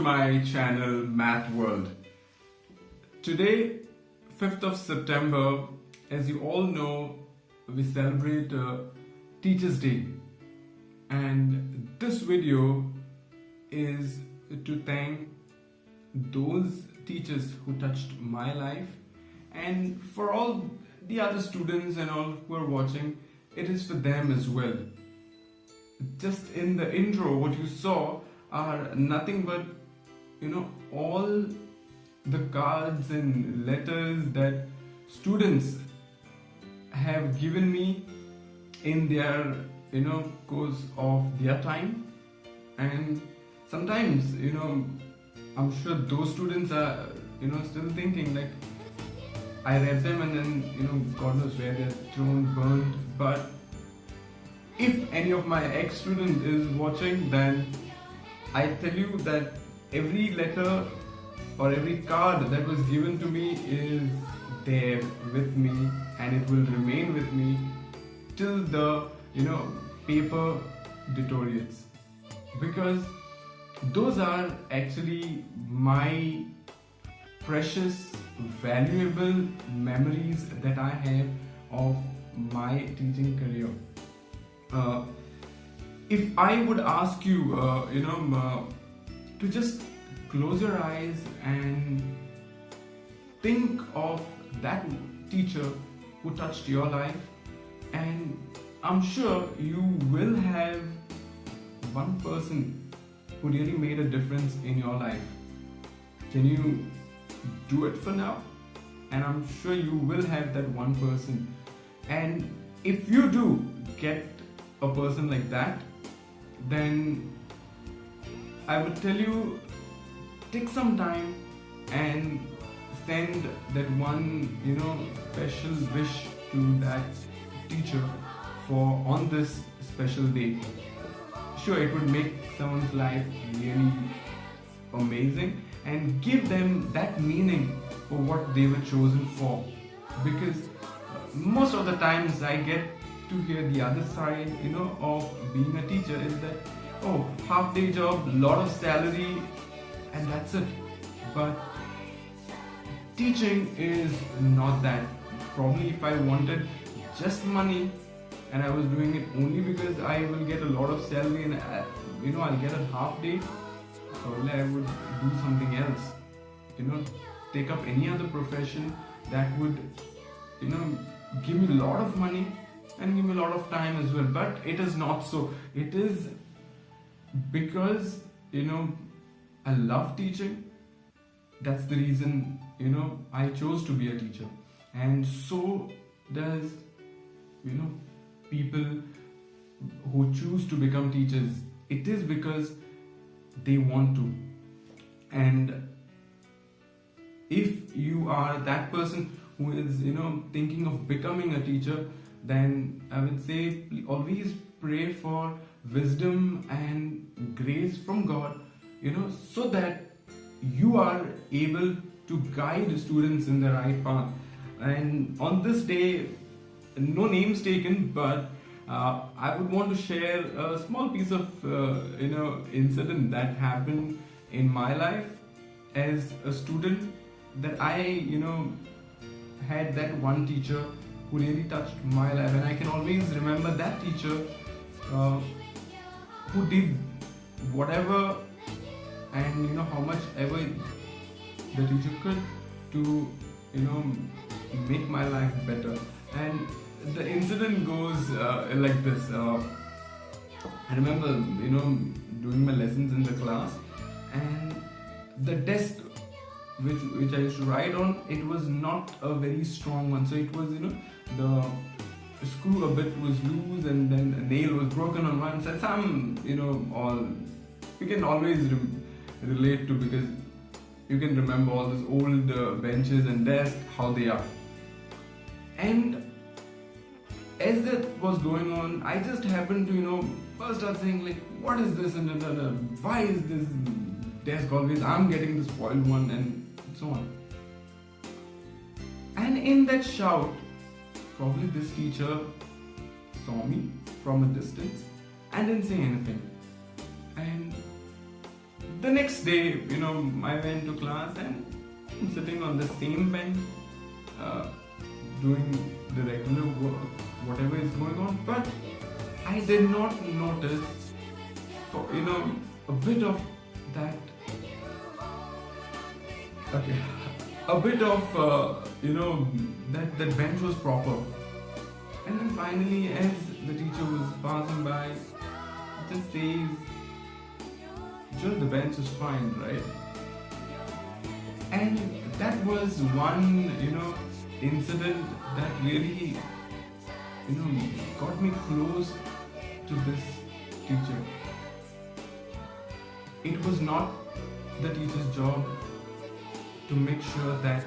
my channel Math World. Today, 5th of September, as you all know, we celebrate Teachers' Day. And this video is to thank those teachers who touched my life, and for all the other students and all who are watching, it is for them as well. Just in the intro, what you saw are nothing but all the cards and letters that students have given me in their course of their time. And sometimes I'm sure those students are still thinking like, I read them and then God knows where they're thrown, burned. But if any of my ex-student is watching, then I tell you that every letter or every card that was given to me is there with me, and it will remain with me till the paper deteriorates, because those are actually my precious, valuable memories that I have of my teaching career. If I would ask you, to just close your eyes and think of that teacher who touched your life, and I'm sure you will have one person who really made a difference in your life. Can you do it for now? And I'm sure you will have that one person. And if you do get a person like that, then I would tell you, take some time and send that one special wish to that teacher for on this special day. Sure, it would make someone's life really amazing and give them that meaning for what they were chosen for. Because most of the times I get to hear the other side of being a teacher is that, oh, half-day job, lot of salary, and that's it. But teaching is not that. Probably if I wanted just money and I was doing it only because I will get a lot of salary and I'll get a half day, probably I would do something else. Take up any other profession that would give me a lot of money and give me a lot of time as well. But it is not so. It is because I love teaching. That's the reason I chose to be a teacher, and so does people who choose to become teachers. It is because they want to. And if you are that person who is thinking of becoming a teacher, then I would say always pray for wisdom and grace from God, so that you are able to guide students in the right path. And on this day, no names taken, but I would want to share a small piece of incident that happened in my life as a student, that I had that one teacher who really touched my life. And I can always remember that teacher who did whatever and how much ever the teacher could to make my life better. And the incident goes like this. I remember doing my lessons in the class, and the desk which I used to write on, it was not a very strong one. So it was the screw a bit was loose, and then a nail was broken on one side. Some all you can always relate to, because you can remember all those old benches and desks, how they are. And as that was going on, I just happened to first start saying like, what is this, and why is this desk always I'm getting the spoiled one, and so on. And in that shout, probably this teacher saw me from a distance and didn't say anything. And The next day, I went to class and I'm sitting on the same bench, uh, doing the regular work, whatever is going on, but I did not notice, a bit of that, okay, a bit of, that bench was proper. And then finally, as the teacher was passing by, it just says, Joel, the bench is fine, right? And that was one, incident that really, got me close to this teacher. It was not the teacher's job to make sure that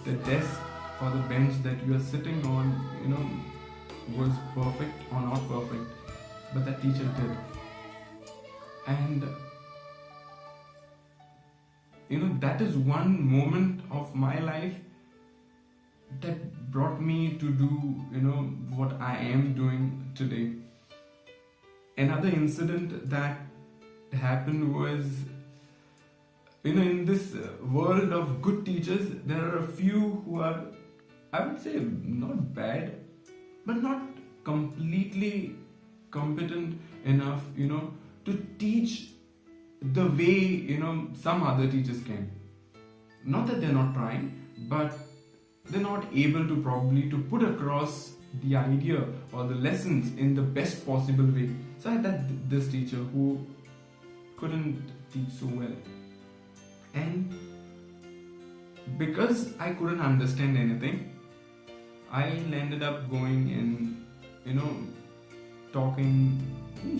the desk or the bench that you are sitting on, was perfect or not perfect, but that teacher did. And that is one moment of my life that brought me to do what I am doing today. Another incident that happened was, in this world of good teachers, there are a few who are, I would say, not bad, but not completely competent enough, to teach the way, some other teachers can. Not that they're not trying, but they're not able to probably to put across the idea or the lessons in the best possible way. So I had this teacher who couldn't teach so well. And because I couldn't understand anything, I ended up going and, talking,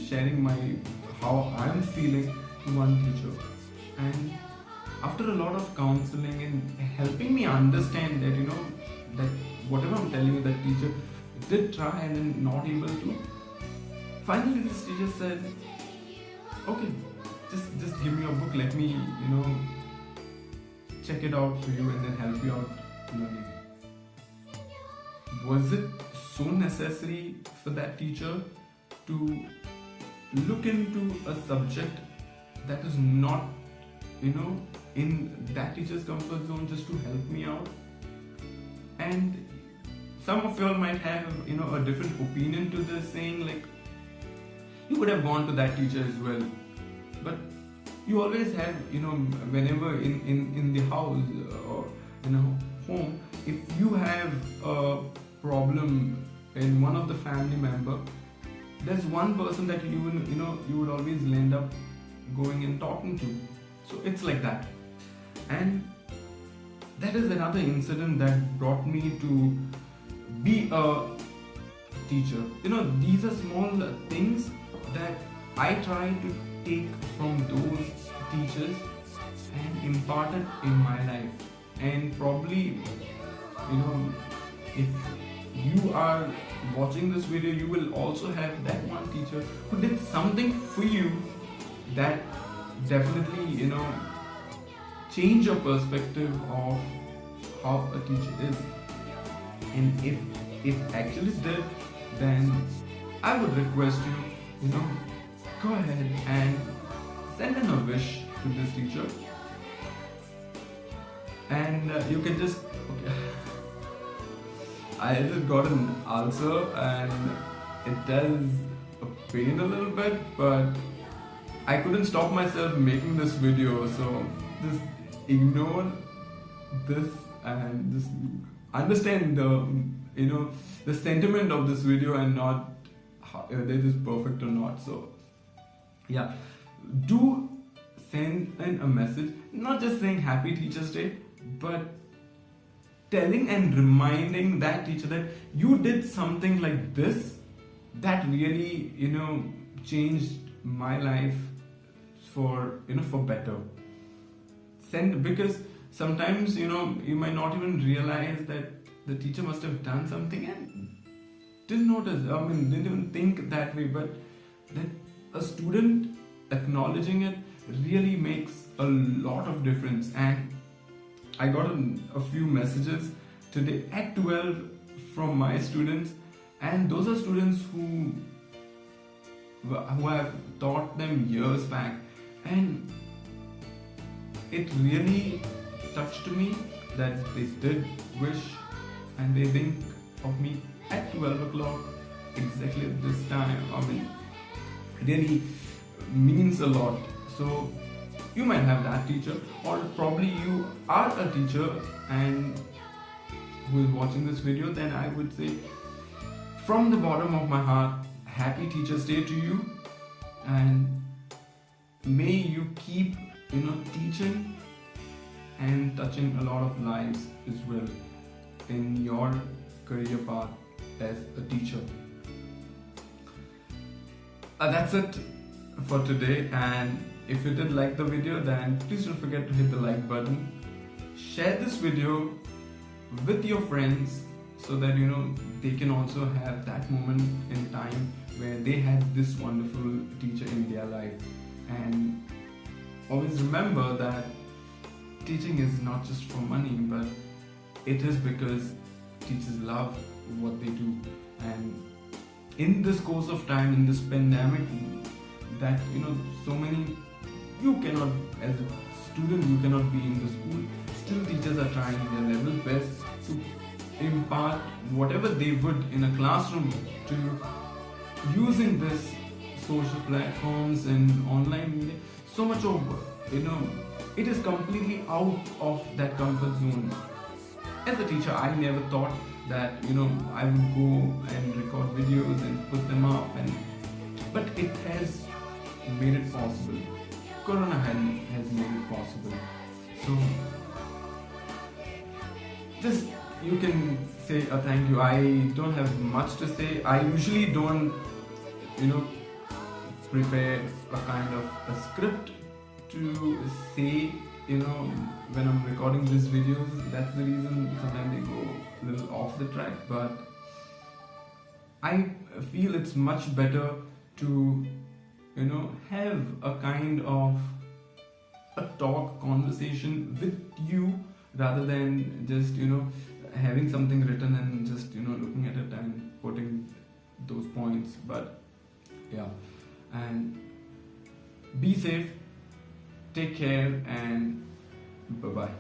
sharing how I'm feeling to one teacher. And after a lot of counseling and helping me understand that, that whatever I'm telling you, that teacher did try and then not able to. Finally, this teacher said, okay, just give me your book, let me, check it out for you and then help you out learning. Was it so necessary for that teacher to look into a subject that is not, in that teacher's comfort zone, just to help me out? And some of y'all might have, a different opinion to this, saying like, you could have gone to that teacher as well. But you always have, whenever in the house or in a home, if you have a problem in one of the family member, there's one person that you would always end up going and talking to. So it's like that. And that is another incident that brought me to be a teacher. These are small things that I try to take from those teachers and impart it in my life. And probably, if you are watching this video, you will also have that one teacher who did something for you that definitely, change your perspective of how a teacher is. And if it actually did, then I would request you, go ahead and send in a wish to this teacher. And you can just, okay. I just got an answer and it does pain a little bit, but I couldn't stop myself making this video, so just ignore this and just understand the sentiment of this video and not whether it is perfect or not. So yeah, do send in a message, not just saying Happy Teachers Day, but telling and reminding that teacher that you did something like this that really changed my life for better. Because sometimes you might not even realize that the teacher must have done something and didn't notice, didn't even think that way, but that a student acknowledging it really makes a lot of difference. And I got a few messages today at 12 from my students, and those are students who I have taught them years back, and it really touched me that they did wish and they think of me at 12 o'clock exactly at this time. I mean, really means a lot. So you might have that teacher, or probably you are a teacher and who is watching this video. Then I would say, from the bottom of my heart, happy Teachers Day to you, and may you keep teaching and touching a lot of lives as well in your career path as a teacher. That's it for today, and if you did like the video, then please don't forget to hit the like button. Share this video with your friends so that they can also have that moment in time where they had this wonderful teacher in their life. And always remember that teaching is not just for money, but it is because teachers love what they do. And in this course of time, in this pandemic, that so many, you cannot, as a student, you cannot be in the school. Still, teachers are trying their level best to impart whatever they would in a classroom to using this social platforms and online media. So much of it is completely out of that comfort zone. As a teacher, I never thought that I would go and record videos and put them up, but it has made it possible. Corona has made it possible. So just you can say a thank you. I don't have much to say. I usually don't prepare a kind of a script to say when I'm recording these videos. That's the reason sometimes they go a little off the track, but I feel it's much better to have a kind of a talk conversation with you rather than just having something written and just looking at it and putting those points. But yeah, and be safe, take care, and bye bye.